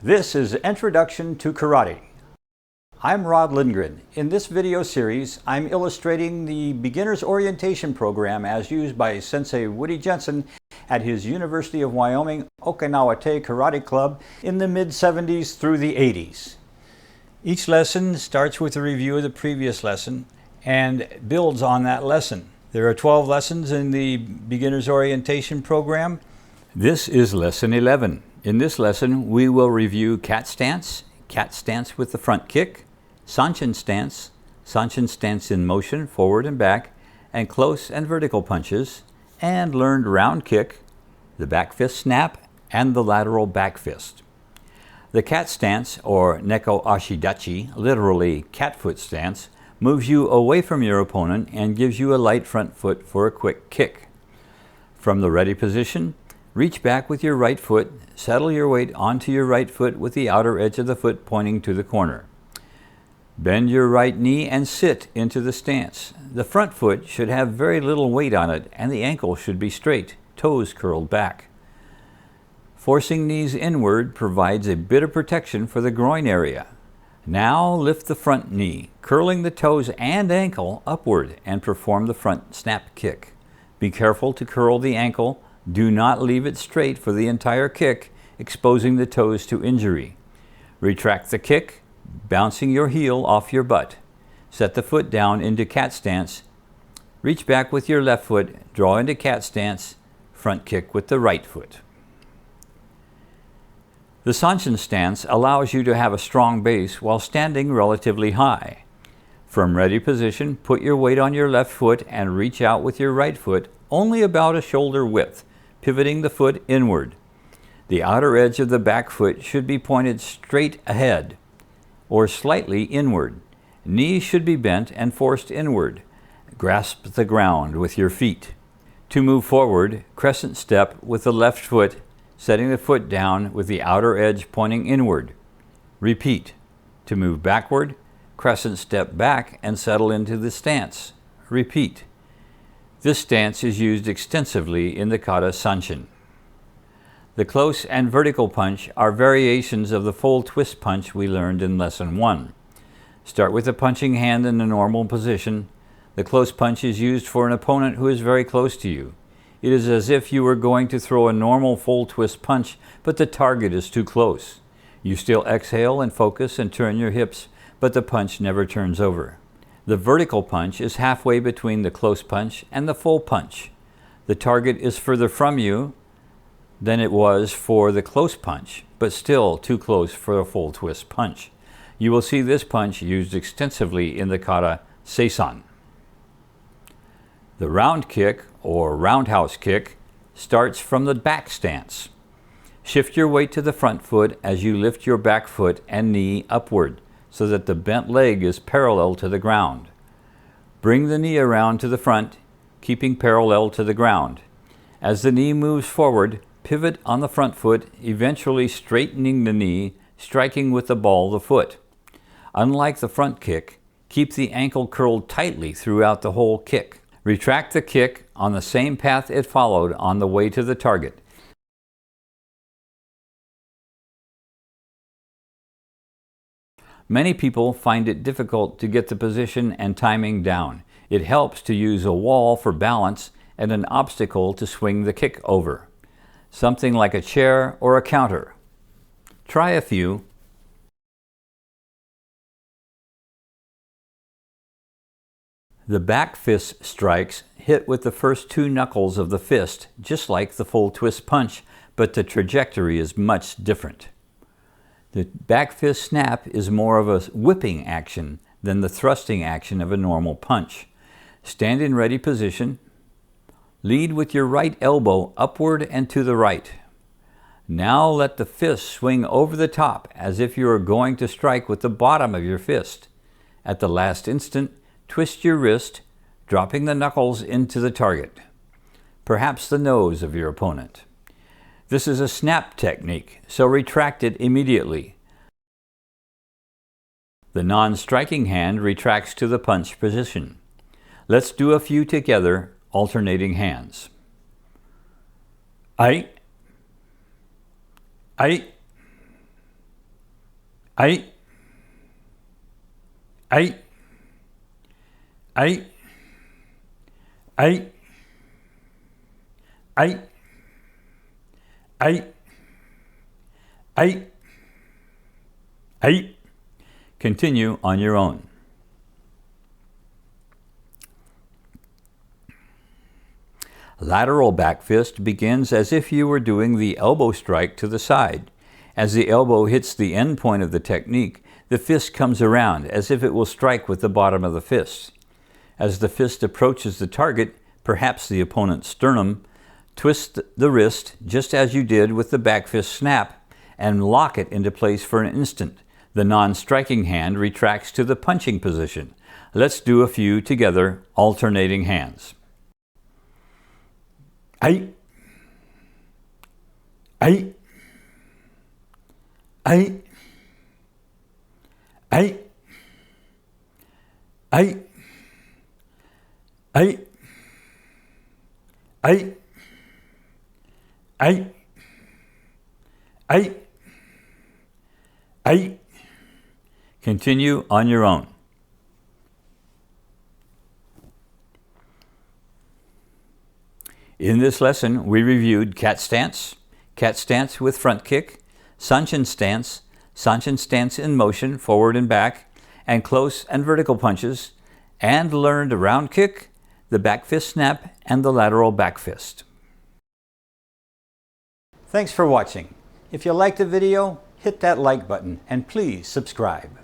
This is Introduction to Karate. I'm Rod Lindgren. In this video series, I'm illustrating the Beginner's Orientation Program as used by Sensei Jensen at his University of Wyoming Okinawa-te Karate Club in the mid-70s through the 80s. Each lesson starts with a review of the previous lesson and builds on that lesson. There are 12 lessons in the Beginner's Orientation Program. This is Lesson 11. In this lesson, we will review cat stance with the front kick, Sanchin stance in motion, forward and back, and close and vertical punches, and learned round kick, the back fist snap, and the lateral back fist. The cat stance, or neko ashidachi, literally cat foot stance, moves you away from your opponent and gives you a light front foot for a quick kick. From the ready position, reach back with your right foot, settle your weight onto your right foot with the outer edge of the foot pointing to the corner. Bend your right knee and sit into the stance. The front foot should have very little weight on it and the ankle should be straight, toes curled back. Forcing knees inward provides a bit of protection for the groin area. Now lift the front knee, curling the toes and ankle upward and perform the front snap kick. Be careful to curl the ankle. Do not leave it straight for the entire kick, exposing the toes to injury. Retract the kick, bouncing your heel off your butt. Set the foot down into cat stance. Reach back with your left foot, draw into cat stance, front kick with the right foot. The Sanchin stance allows you to have a strong base while standing relatively high. From ready position, put your weight on your left foot and reach out with your right foot only about a shoulder width, pivoting the foot inward. The outer edge of the back foot should be pointed straight ahead or slightly inward. Knees should be bent and forced inward. Grasp the ground with your feet. To move forward, crescent step with the left foot, setting the foot down with the outer edge pointing inward. Repeat. To move backward, crescent step back and settle into the stance. Repeat. This stance is used extensively in the kata Sanchin. The close and vertical punch are variations of the full twist punch we learned in Lesson 1. Start with the punching hand in the normal position. The close punch is used for an opponent who is very close to you. It is as if you were going to throw a normal full twist punch, but the target is too close. You still exhale and focus and turn your hips, but the punch never turns over. The vertical punch is halfway between the close punch and the full punch. The target is further from you than it was for the close punch, but still too close for a full twist punch. You will see this punch used extensively in the kata Seisan. The round kick, or roundhouse kick, starts from the back stance. Shift your weight to the front foot as you lift your back foot and knee upward, so that the bent leg is parallel to the ground. Bring the knee around to the front, keeping parallel to the ground. As the knee moves forward, pivot on the front foot, eventually straightening the knee, striking with the ball of the foot. Unlike the front kick, keep the ankle curled tightly throughout the whole kick. Retract the kick on the same path it followed on the way to the target. Many people find it difficult to get the position and timing down. It helps to use a wall for balance and an obstacle to swing the kick over. Something like a chair or a counter. Try a few. The back fist strikes hit with the first two knuckles of the fist, just like the full twist punch, but the trajectory is much different. The back fist snap is more of a whipping action than the thrusting action of a normal punch. Stand in ready position. Lead with your right elbow upward and to the right. Now let the fist swing over the top as if you are going to strike with the bottom of your fist. At the last instant, twist your wrist, dropping the knuckles into the target, perhaps the nose of your opponent. This is a snap technique, so retract it immediately. The non-striking hand retracts to the punch position. Let's do a few together, alternating hands. Ai, ai, Ai. Ai. Ai. Ai. Ai. Ai. Ai. Ai. Continue on your own. Lateral back fist begins as if you were doing the elbow strike to the side. As the elbow hits the end point of the technique, the fist comes around as if it will strike with the bottom of the fist. As the fist approaches the target, perhaps the opponent's sternum, twist the wrist just as you did with the back fist snap and lock it into place for an instant. The non-striking hand retracts to the punching position. Let's do a few together, alternating hands. Ai. Ai. Ai. Ai. Ai. Ai. Ai. Ai. Ai. Ai. Continue on your own. In this lesson, we reviewed cat stance with front kick, Sanchin stance in motion, forward and back, and close and vertical punches, and learned a round kick, the back fist snap, and the lateral back fist. Thanks for watching. If you liked the video, hit that like button and please subscribe.